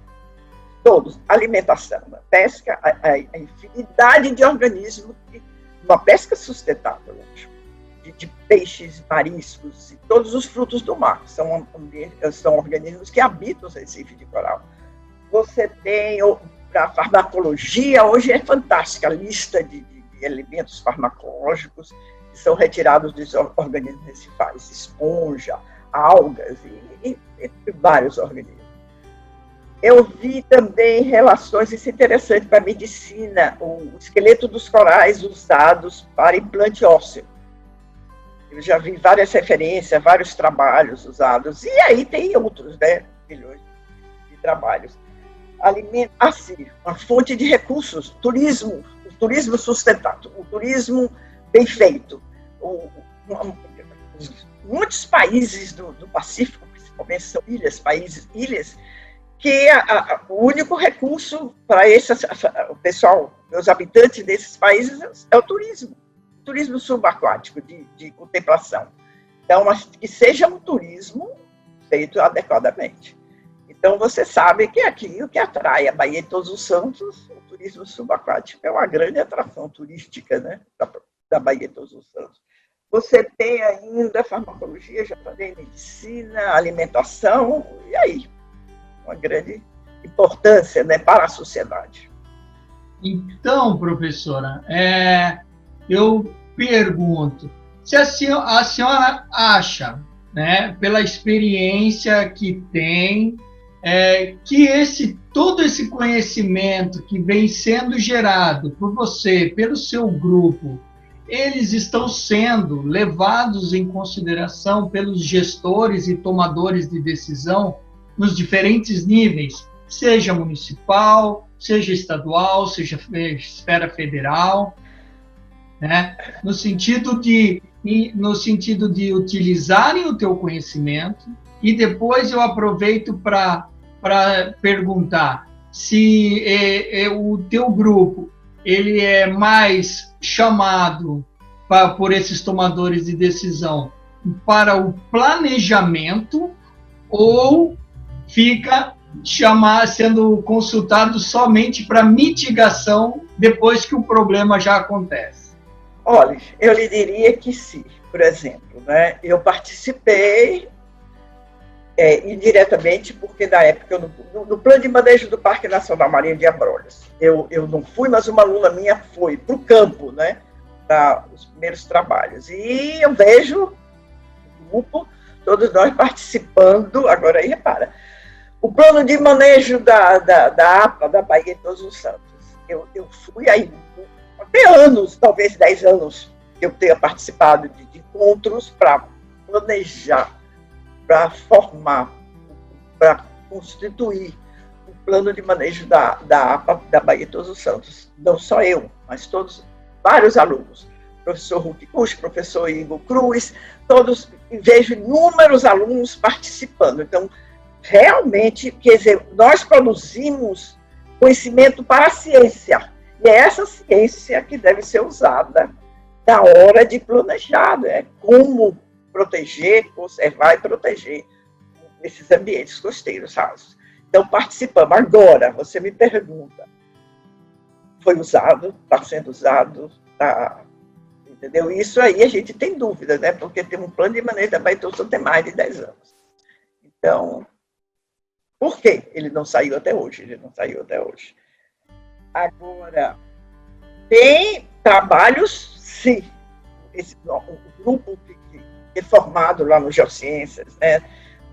Todos, alimentação, a pesca, a infinidade de organismos, uma pesca sustentável, de peixes mariscos e todos os frutos do mar, são organismos que habitam os recifes de coral. Você tem, para a farmacologia, hoje é fantástica a lista de elementos farmacológicos que são retirados dos organismos recifais, esponja, algas e vários organismos. Eu vi também relações, isso é interessante para a medicina, o esqueleto dos corais usados para implante ósseo. Eu já vi várias referências, vários trabalhos usados, e aí tem outros, né, milhões de trabalhos. Assim, uma fonte de recursos, o turismo sustentável, o turismo bem feito. Muitos países do Pacífico, principalmente, são ilhas, que o único recurso para o pessoal, os habitantes desses países, é o turismo subaquático, de contemplação. Então, que seja um turismo feito adequadamente. Então, você sabe que aqui o que atrai a Baía de Todos os Santos, o turismo subaquático é uma grande atração turística, né, da Baía de Todos os Santos. Você tem ainda farmacologia, já falei, medicina, alimentação, e aí? Uma grande importância, né, para a sociedade. Então, professora, eu pergunto, se a senhora acha, né, pela experiência que tem que todo esse conhecimento que vem sendo gerado por você, pelo seu grupo, eles estão sendo levados em consideração pelos gestores e tomadores de decisão nos diferentes níveis, seja municipal, seja estadual, seja esfera federal, né? No sentido de utilizarem o teu conhecimento. E depois eu aproveito para perguntar se o teu grupo ele é mais chamado por esses tomadores de decisão para o planejamento ou fica sendo consultado somente para mitigação depois que o problema já acontece? Olha, eu lhe diria que sim. Por exemplo, né, eu participei indiretamente, porque na época, no plano de manejo do Parque Nacional Marinho de Abrolhos, eu não fui, mas uma aluna minha foi para o campo, né, para os primeiros trabalhos. E eu vejo o grupo, todos nós participando. Agora aí, repara, o plano de manejo da APA, da Baía de Todos os Santos, eu fui aí, até anos, talvez 10 anos, que eu tenha participado de encontros para planejar, para formar, para constituir o plano de manejo da APA da Baía de Todos os Santos. Não só eu, mas vários alunos. Professor Ruth Cush, professor Igor Cruz, todos, vejo inúmeros alunos participando. Então, realmente, quer dizer, nós produzimos conhecimento para a ciência. E é essa ciência que deve ser usada na hora de planejar, né? Como proteger, conservar e proteger esses ambientes costeiros rasos. Então, participamos. Agora, você me pergunta, foi usado, está sendo usado, entendeu? Isso aí a gente tem dúvida, né? Porque tem um plano de manejo da Baía de Todos os Santos tem mais de 10 anos. Então, por que ele não saiu até hoje? Ele não saiu até hoje. Agora, tem trabalhos, sim. O grupo que é formado lá no Geociências, né,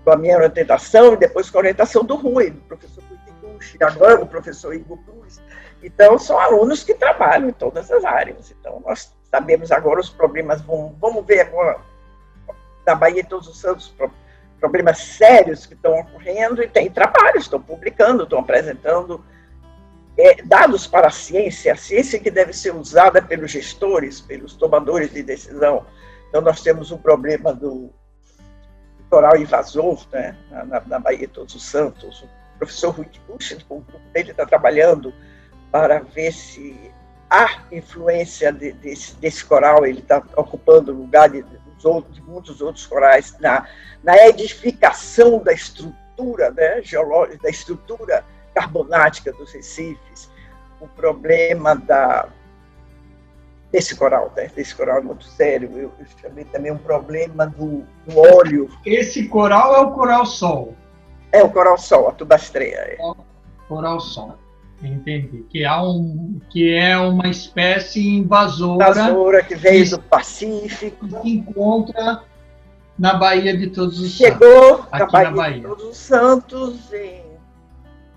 com a minha orientação e depois com a orientação do Rui, do professor Rui Ticucci, agora do professor Igor Cruz. Então, são alunos que trabalham em todas as áreas. Então, nós sabemos agora os problemas, vamos ver agora, da Baía de Todos os Santos, problemas sérios que estão ocorrendo, e tem trabalhos, estão publicando, estão apresentando dados para a ciência que deve ser usada pelos gestores, pelos tomadores de decisão. Então, nós temos um problema do litoral invasor, né, na Baía de Todos os Santos. O professor Rui Ticucci, com o grupo dele, está trabalhando para ver se há influência desse coral. Ele está ocupando o lugar de muitos outros corais na edificação da estrutura, né, geológica, da estrutura carbonática dos recifes. O problema desse coral, né? Desse coral é muito sério. Eu chamei também um problema do óleo. Esse coral é o coral-sol? É o coral-sol, a tubastreia. Coral-sol, entendi. Que é uma espécie invasora que veio do Pacífico. Que se encontra na Baía de Todos os Santos. Chegou na Baía de Todos os Santos, em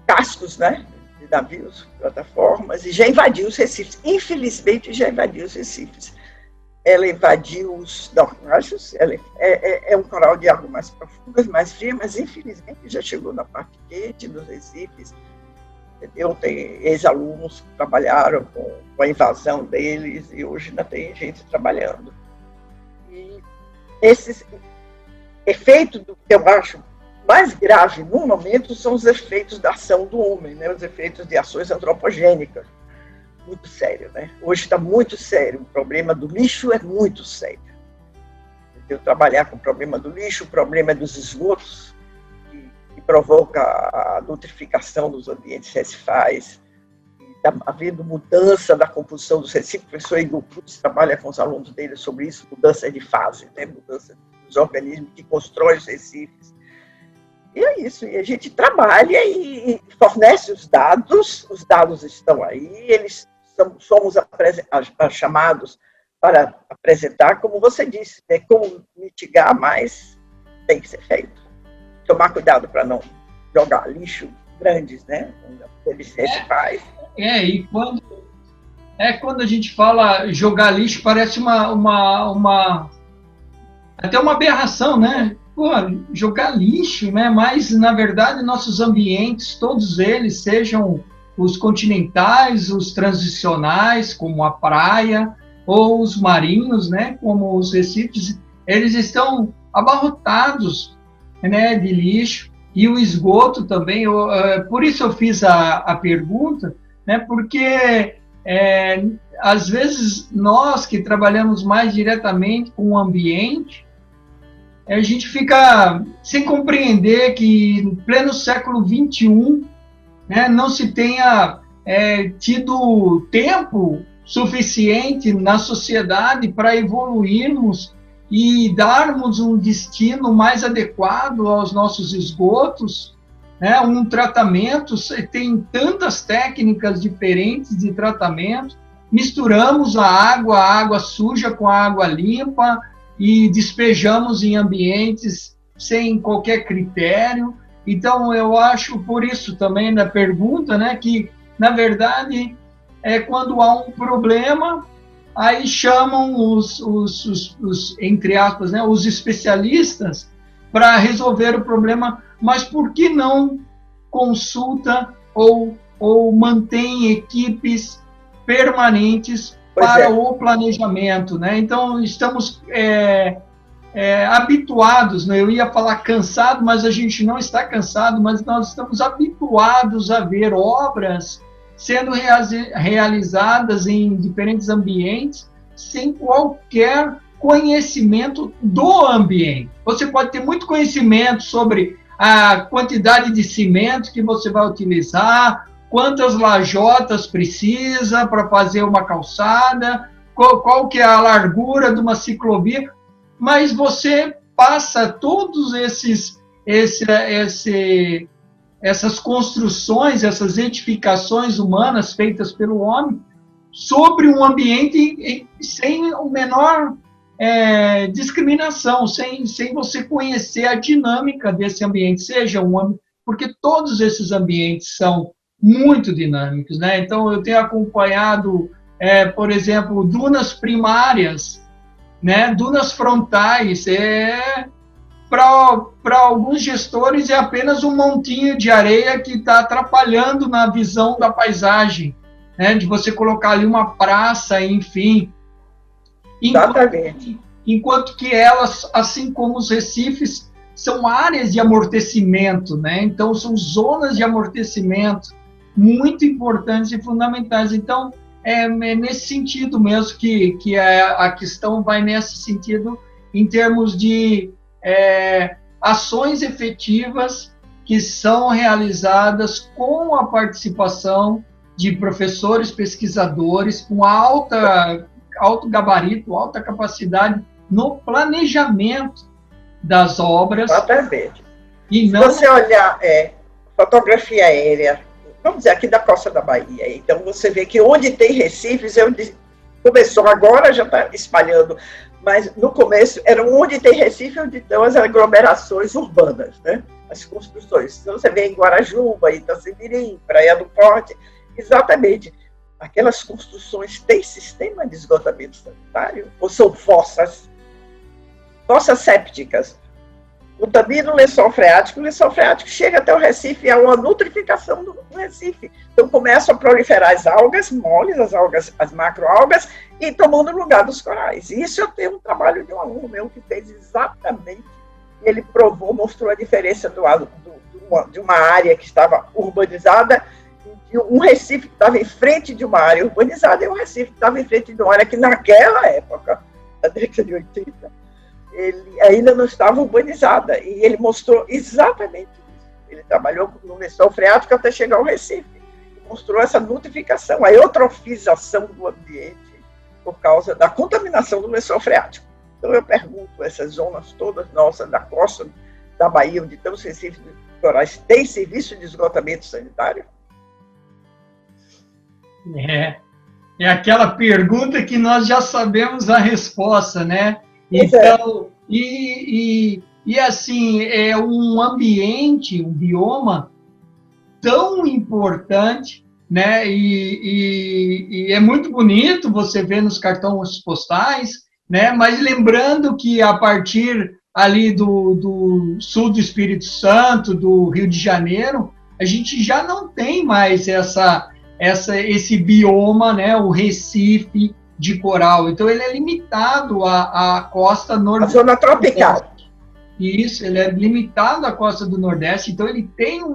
cascos, né? De navios, plataformas, e já invadiu os recifes. Infelizmente, já invadiu os recifes. Ela invadiu os naufrágios, ela é um coral de água mais profunda, mais fria, mas infelizmente já chegou na parte quente dos recifes. Eu tenho ex-alunos que trabalharam com a invasão deles, e hoje ainda tem gente trabalhando. E esses efeitos, do que eu acho mais grave no momento, são os efeitos da ação do homem, né? Os efeitos de ações antropogênicas. Muito sério, né? Hoje está muito sério. O problema do lixo é muito sério. Eu trabalhar com o problema do lixo, o problema dos esgotos, que provoca a nutrificação dos ambientes recifais. Está havendo mudança da composição dos recifes. O professor Igor Cruz trabalha com os alunos dele sobre isso, mudança de fase, né? Mudança dos organismos que constroem os recifes. E é isso, e a gente trabalha e fornece os dados estão aí, somos chamados para apresentar, como você disse, como mitigar, mas tem que ser feito. Tomar cuidado para não jogar lixo grandes, né? Eles faz. E quando a gente fala jogar lixo, parece até uma aberração, né? Pô, jogar lixo, né? Mas, na verdade, nossos ambientes, todos eles, sejam os continentais, os transicionais, como a praia, ou os marinhos, né? Como os recifes, eles estão abarrotados, né, de lixo. E o esgoto também, por isso eu fiz a pergunta, né? Porque, às vezes, nós que trabalhamos mais diretamente com o ambiente, a gente fica sem compreender que no pleno século XXI, né, não se tenha tido tempo suficiente na sociedade para evoluirmos e darmos um destino mais adequado aos nossos esgotos, né, um tratamento, tem tantas técnicas diferentes de tratamento, misturamos a água suja com a água limpa, e despejamos em ambientes sem qualquer critério. Então, eu acho, por isso também na pergunta, né, que, na verdade, quando há um problema, aí chamam os entre aspas, né, os especialistas para resolver o problema, mas por que não consulta ou mantém equipes permanentes para o planejamento, né? Então, estamos habituados, né? Eu ia falar cansado, mas a gente não está cansado, mas nós estamos habituados a ver obras sendo realizadas em diferentes ambientes sem qualquer conhecimento do ambiente. Você pode ter muito conhecimento sobre a quantidade de cimento que você vai utilizar, quantas lajotas precisa para fazer uma calçada, qual que é a largura de uma ciclovia, mas você passa todos essas construções, essas edificações humanas feitas pelo homem sobre um ambiente sem o menor discriminação, sem você conhecer a dinâmica desse ambiente, porque todos esses ambientes são muito dinâmicos, né? Então, eu tenho acompanhado, por exemplo, dunas primárias, né? Dunas frontais, para alguns gestores é apenas um montinho de areia que está atrapalhando na visão da paisagem, né? De você colocar ali uma praça, enfim. Enquanto que elas, assim como os recifes, são áreas de amortecimento, né? Então, são zonas de amortecimento muito importantes e fundamentais. Então, é nesse sentido mesmo que a questão vai nesse sentido, em termos de ações efetivas que são realizadas com a participação de professores, pesquisadores, com alto gabarito, alta capacidade no planejamento das obras. Exatamente. E não... Se você olhar fotografia aérea, vamos dizer, aqui da costa da Bahia, então você vê que onde tem recifes, começou agora, já está espalhando, mas no começo era onde tem Recife, onde estão as aglomerações urbanas, né? As construções. Então você vê em Guarajuba, Itacimirim, Praia do Forte, exatamente. Aquelas construções têm sistema de esgotamento sanitário? Ou são fossas sépticas? Contamina o lençol freático chega até o Recife, é uma nutrificação do Recife. Então começam a proliferar as algas moles, as macroalgas, e tomando o lugar dos corais. E isso eu tenho um trabalho de um aluno meu que fez exatamente, e ele mostrou a diferença de uma área que estava urbanizada, de um Recife que estava em frente de uma área urbanizada, e um Recife que estava em frente de uma área que naquela época, na década de 80, ele ainda não estava urbanizada, e ele mostrou exatamente isso. Ele trabalhou no lençol freático até chegar ao Recife, e mostrou essa nutrificação, a eutrofização do ambiente por causa da contaminação do lençol freático. Então eu pergunto, essas zonas todas nossas da costa da Bahia, onde tem os recifes litorais, tem serviço de esgotamento sanitário? É aquela pergunta que nós já sabemos a resposta, né? Então, E, assim, é um ambiente, um bioma tão importante, né? E é muito bonito você ver nos cartões postais, né? Mas lembrando que a partir ali do sul do Espírito Santo, do Rio de Janeiro, a gente já não tem mais esse bioma, né? O Recife de coral. Então, ele é limitado à costa nordeste. A zona tropical. Isso, ele é limitado à costa do Nordeste, então ele tem um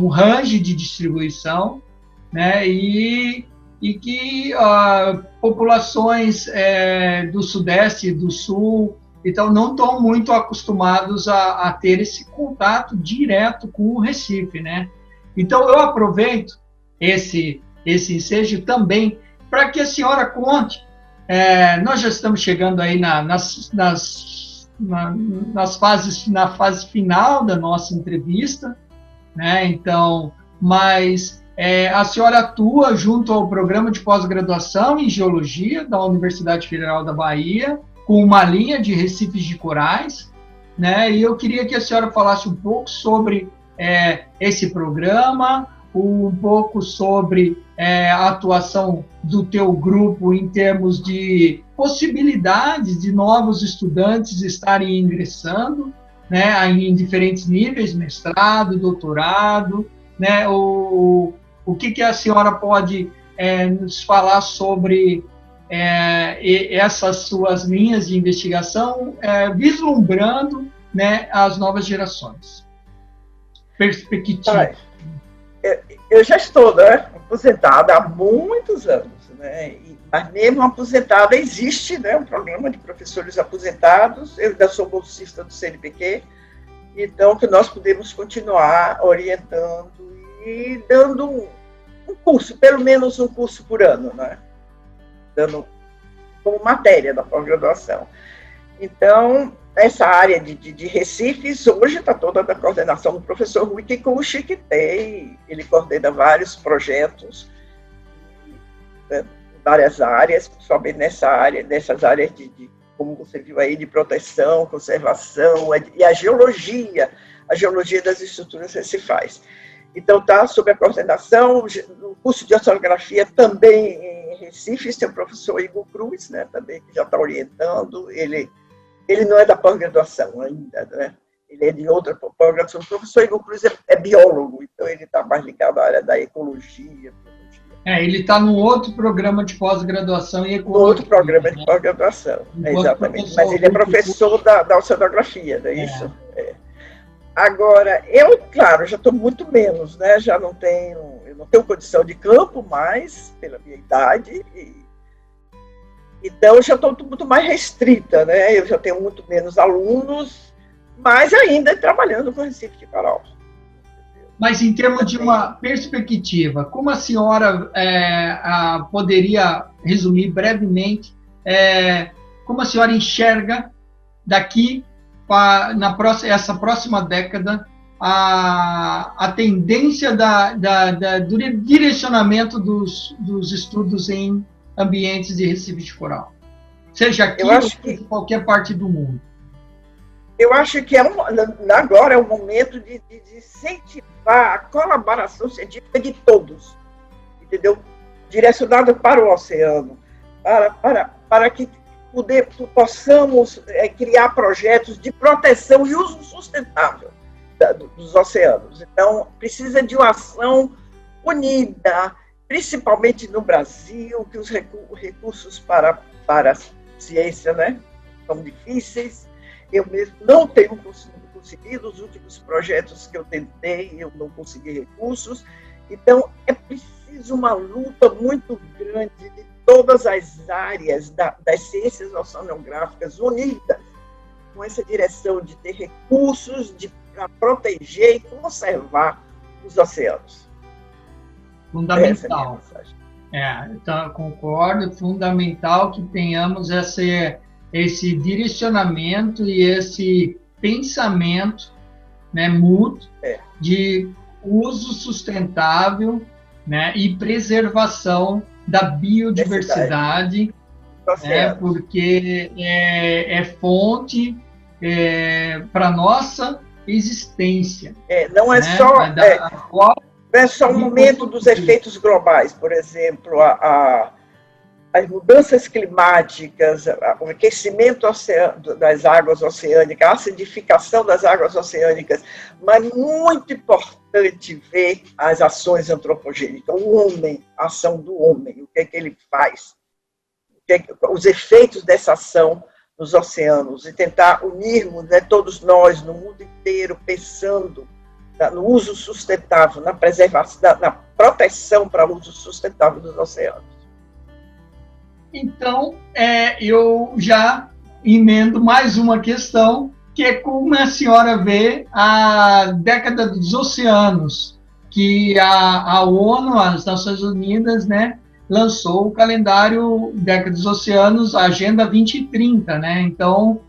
range de distribuição, né, e que populações do Sudeste, do Sul, então não estão muito acostumados a ter esse contato direto com o Recife, né? Então eu aproveito esse ensejo também para que a senhora conte. Nós já estamos chegando aí na fase final da nossa entrevista, né? Então, mas a senhora atua junto ao programa de pós-graduação em Geologia da Universidade Federal da Bahia, com uma linha de recifes de corais, né? E eu queria que a senhora falasse um pouco sobre esse programa, um pouco sobre a atuação do teu grupo em termos de possibilidades de novos estudantes estarem ingressando, né, em diferentes níveis, mestrado, doutorado, né, o que a senhora pode nos falar sobre essas suas linhas de investigação, vislumbrando, né, as novas gerações. Perspectiva. Eu já estou, né, aposentada há muitos anos, né, mas mesmo aposentada existe, né, um programa de professores aposentados. Eu ainda sou bolsista do CNPq, então que nós podemos continuar orientando e dando um curso, pelo menos um curso por ano, né, dando como matéria da pós-graduação. Então, essa área de Recifes, hoje está toda da coordenação do professor Rui Kikuchi, que ele coordena vários projetos, né, em várias áreas, principalmente nessas áreas como você viu aí, de proteção, conservação, e a geologia das estruturas recifais. Então, está sob a coordenação, no curso de oceanografia também em Recife, tem o professor Igor Cruz, né, também, que já está orientando. Ele não é da pós-graduação ainda, né? Ele é de outra pós-graduação. O professor Igor Cruz é biólogo, então ele está mais ligado à área da ecologia. Ele está num outro programa de pós-graduação em ecologia. Outro programa de pós-graduação, exatamente. Mas ele é professor da oceanografia, não é isso? Agora, eu, claro, já estou muito menos, né? Eu não tenho condição de campo mais, pela minha idade, então já estou muito mais restrita, né? Eu já tenho muito menos alunos, mas ainda trabalhando com Recife de coral. Mas em termos de uma perspectiva, como a senhora poderia resumir brevemente como a senhora enxerga daqui essa próxima década a tendência do direcionamento dos estudos em ambientes de Recife de coral, seja aqui ou em qualquer parte do mundo? Eu acho que agora é o momento de incentivar a colaboração científica de todos, entendeu? Direcionada para o oceano, para que possamos criar projetos de proteção e uso sustentável dos oceanos. Então, precisa de uma ação unida, principalmente no Brasil, que os recursos para a ciência, né, são difíceis. Eu mesmo não tenho conseguido, os últimos projetos que eu tentei, eu não consegui recursos. Então, é preciso uma luta muito grande de todas as áreas das ciências oceanográficas unidas, com essa direção de ter recursos para proteger e conservar os oceanos. Fundamental. Então, eu concordo, fundamental que tenhamos esse direcionamento e esse pensamento, né, mútuo de uso sustentável, né, e preservação da biodiversidade né, porque é fonte para nossa existência. Não é, né? Não é só o momento dos efeitos globais, por exemplo, as mudanças climáticas, o aquecimento das águas oceânicas, a acidificação das águas oceânicas, mas muito importante ver as ações antropogênicas, o homem, a ação do homem, o que é que ele faz, os efeitos dessa ação nos oceanos, e tentar unirmos, né, todos nós, no mundo inteiro, pensando no uso sustentável, na preservação, na proteção para o uso sustentável dos oceanos. Então, eu já emendo mais uma questão, que é como a senhora vê a década dos oceanos, que a ONU, as Nações Unidas, né, lançou o calendário Década dos Oceanos, a Agenda 2030, né? Então,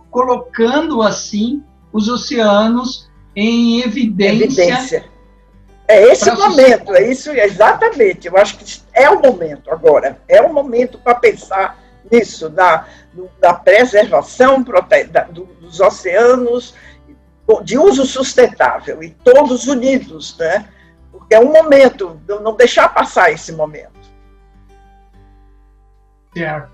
colocando assim os oceanos em evidência. É esse o momento, é isso, exatamente. Eu acho que é o momento agora. É o momento para pensar nisso, na preservação dos oceanos, de uso sustentável, e todos unidos, né? Porque é um momento, não deixar passar esse momento. Certo.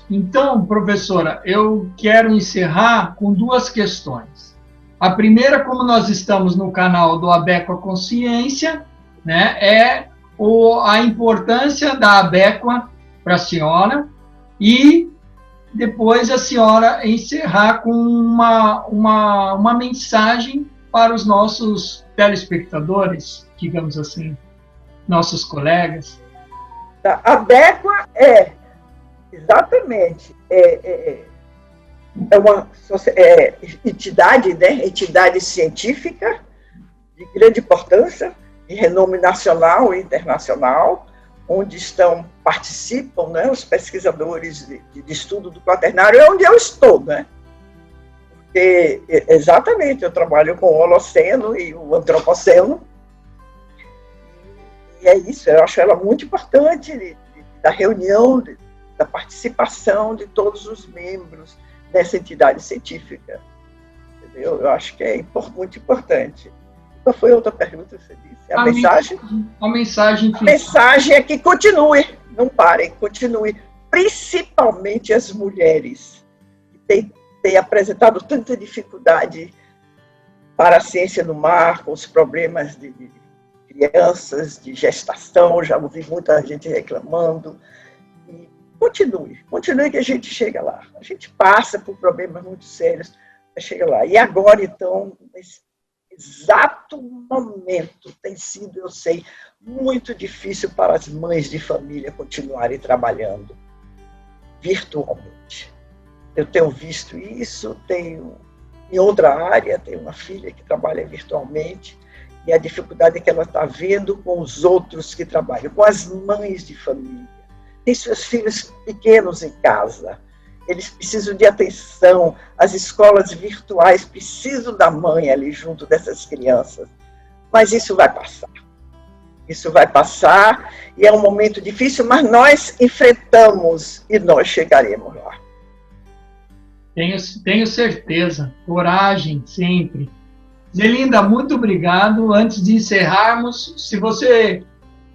Então, professora, eu quero encerrar com duas questões. A primeira, como nós estamos no canal do Abequa Consciência, né, é a importância da Abequa para a senhora, e depois a senhora encerrar com uma mensagem para os nossos telespectadores, digamos assim, nossos colegas. A Abequa exatamente, uma entidade, né, entidade científica de grande importância, de renome nacional e internacional, onde participam, né, os pesquisadores de estudo do quaternário, é onde eu estou, né? Porque, exatamente, eu trabalho com o Holoceno e o Antropoceno, e é isso, eu acho ela muito importante, da reunião, da participação de todos os membros dessa entidade científica. Entendeu? Eu acho que é muito importante. Qual foi a outra pergunta que você disse? A mensagem? A mensagem. A mensagem é que continue, não parem, continue. Principalmente as mulheres, que têm apresentado tanta dificuldade para a ciência no mar, com os problemas de crianças, de gestação, já ouvi muita gente reclamando. E continue que a gente chega lá. A gente passa por problemas muito sérios, mas chega lá. E agora, então, nesse exato momento, tem sido, eu sei, muito difícil para as mães de família continuarem trabalhando virtualmente. Eu tenho visto isso, tenho em outra área, tenho uma filha que trabalha virtualmente, e a dificuldade que ela está vendo com os outros que trabalham, com as mães de família. Tem seus filhos pequenos em casa, eles precisam de atenção, as escolas virtuais precisam da mãe ali junto dessas crianças, mas isso vai passar, e é um momento difícil, mas nós enfrentamos e nós chegaremos lá. Tenho certeza, coragem sempre. Zelinda, muito obrigado. Antes de encerrarmos, se você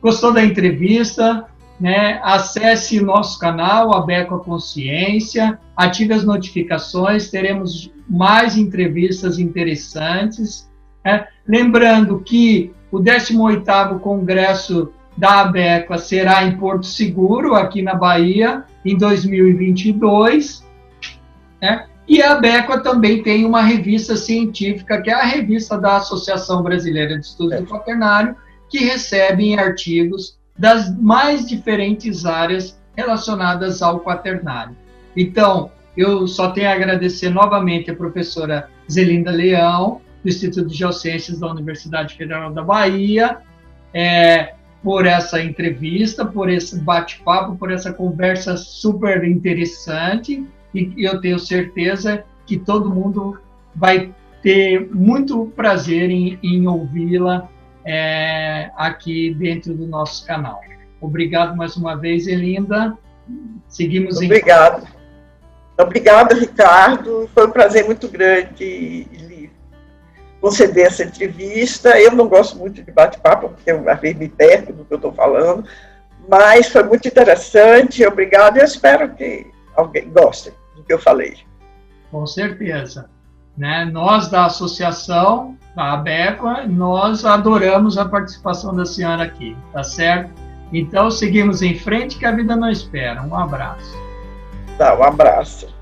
gostou da entrevista, né, acesse o nosso canal, Abequa Consciência, ative as notificações, teremos mais entrevistas interessantes. Né? Lembrando que o 18º Congresso da Abequa será em Porto Seguro, aqui na Bahia, em 2022. Né? E a Abequa também tem uma revista científica, que é a revista da Associação Brasileira de Estudos do Quaternário, que recebe artigos das mais diferentes áreas relacionadas ao quaternário. Então, eu só tenho a agradecer novamente a professora Zelinda Leão, do Instituto de Geociências da Universidade Federal da Bahia, por essa entrevista, por esse bate-papo, por essa conversa super interessante, e eu tenho certeza que todo mundo vai ter muito prazer em ouvi-la aqui dentro do nosso canal. Obrigado mais uma vez, Zelinda, seguimos em... Obrigado. Obrigada, Ricardo. Foi um prazer muito grande lhe conceder essa entrevista. Eu não gosto muito de bate-papo, porque eu às vezes me perco do que eu estou falando, mas foi muito interessante. Obrigado e eu espero que alguém goste do que eu falei. Com certeza. Né? Nós, da associação, da ABECO, nós adoramos a participação da senhora aqui, tá certo? Então, seguimos em frente, que a vida não espera. Um abraço. Tá, um abraço.